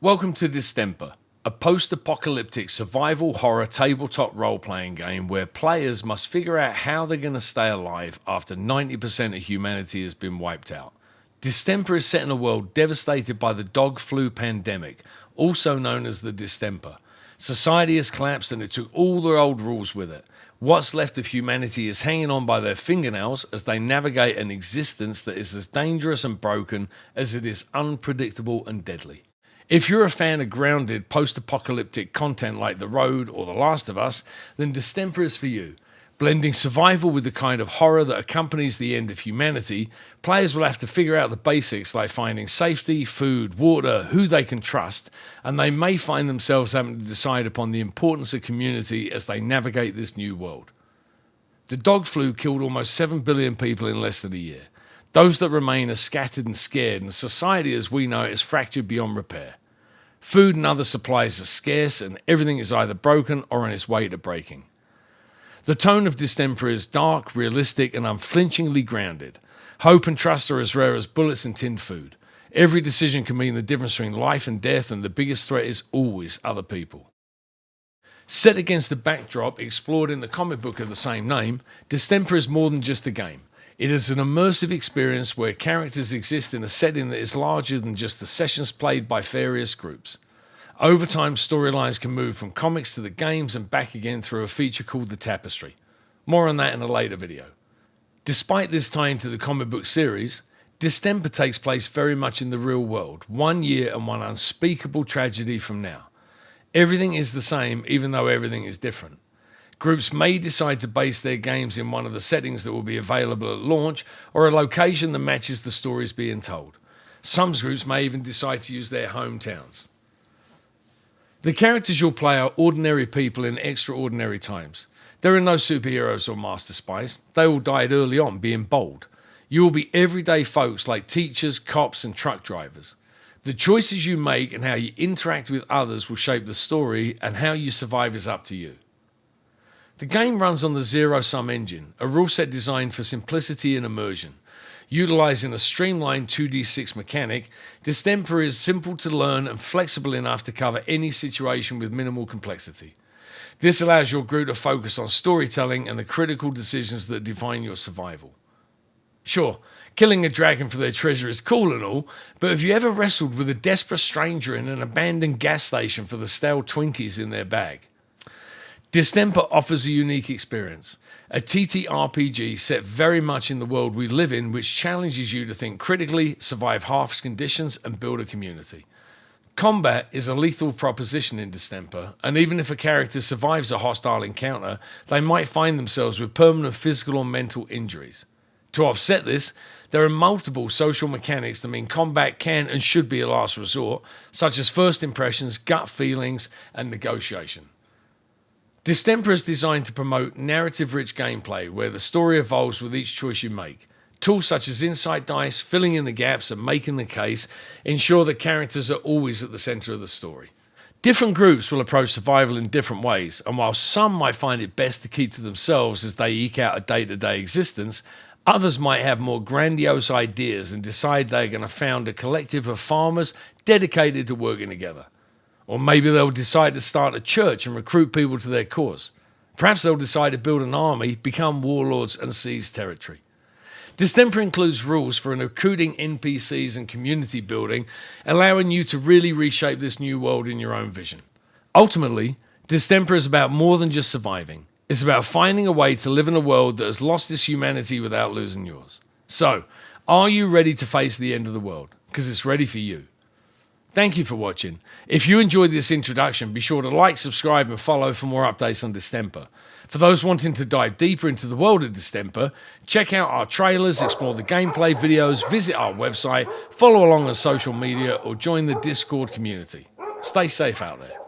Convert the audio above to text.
Welcome to Distemper, a post-apocalyptic survival horror tabletop role-playing game where players must figure out how they're going to stay alive after 90% of humanity has been wiped out. Distemper is set in a world devastated by the dog flu pandemic, also known as the distemper. Society has collapsed and it took all their old rules with it. What's left of humanity is hanging on by their fingernails as they navigate an existence that is as dangerous and broken as it is unpredictable and deadly. If you're a fan of grounded post-apocalyptic content like The Road or The Last of Us, then Distemper is for you. Blending survival with the kind of horror that accompanies the end of humanity, players will have to figure out the basics like finding safety, food, water, who they can trust, and they may find themselves having to decide upon the importance of community as they navigate this new world. The dog flu killed almost 7 billion people in less than a year. Those that remain are scattered and scared, and society as we know it is fractured beyond repair. Food and other supplies are scarce, and everything is either broken or on its way to breaking. The tone of Distemper is dark, realistic, and unflinchingly grounded. Hope and trust are as rare as bullets and tinned food. Every decision can mean the difference between life and death, and the biggest threat is always other people. Set against a backdrop explored in the comic book of the same name, Distemper is more than just a game. It is an immersive experience where characters exist in a setting that is larger than just the sessions played by various groups. Over time, storylines can move from comics to the games and back again through a feature called The Tapestry. More on that in a later video. Despite this tying to the comic book series, Distemper takes place very much in the real world, 1 year and one unspeakable tragedy from now. Everything is the same, even though everything is different. Groups may decide to base their games in one of the settings that will be available at launch, or a location that matches the stories being told. Some groups may even decide to use their hometowns. The characters you'll play are ordinary people in extraordinary times. There are no superheroes or master spies. They all died early on, being bold. You will be everyday folks like teachers, cops, and truck drivers. The choices you make and how you interact with others will shape the story, and how you survive is up to you. The game runs on the Xero Sum engine, a rule set designed for simplicity and immersion. Utilizing a streamlined 2d6 mechanic, Distemper is simple to learn and flexible enough to cover any situation with minimal complexity. This allows your group to focus on storytelling and the critical decisions that define your survival. Sure, killing a dragon for their treasure is cool and all, but have you ever wrestled with a desperate stranger in an abandoned gas station for the stale Twinkies in their bag? Distemper offers a unique experience, a TTRPG set very much in the world we live in, which challenges you to think critically, survive harsh conditions, and build a community. Combat is a lethal proposition in Distemper, and even if a character survives a hostile encounter, they might find themselves with permanent physical or mental injuries. To offset this, there are multiple social mechanics that mean combat can and should be a last resort, such as first impressions, gut feelings, and negotiation. Distemper is designed to promote narrative-rich gameplay where the story evolves with each choice you make. Tools such as insight dice, filling in the gaps, and making the case ensure that characters are always at the center of the story. Different groups will approach survival in different ways, and while some might find it best to keep to themselves as they eke out a day-to-day existence, others might have more grandiose ideas and decide they're going to found a collective of farmers dedicated to working together. Or maybe they'll decide to start a church and recruit people to their cause. Perhaps they'll decide to build an army, become warlords, and seize territory. Distemper includes rules for recruiting NPCs and community building, allowing you to really reshape this new world in your own vision. Ultimately, Distemper is about more than just surviving. It's about finding a way to live in a world that has lost its humanity without losing yours. So, are you ready to face the end of the world? Because it's ready for you. Thank you for watching. If you enjoyed this introduction, be sure to like, subscribe, and follow for more updates on Distemper. For those wanting to dive deeper into the world of Distemper, check out our trailers, explore the gameplay videos, visit our website, follow along on social media, or join the Discord community. Stay safe out there.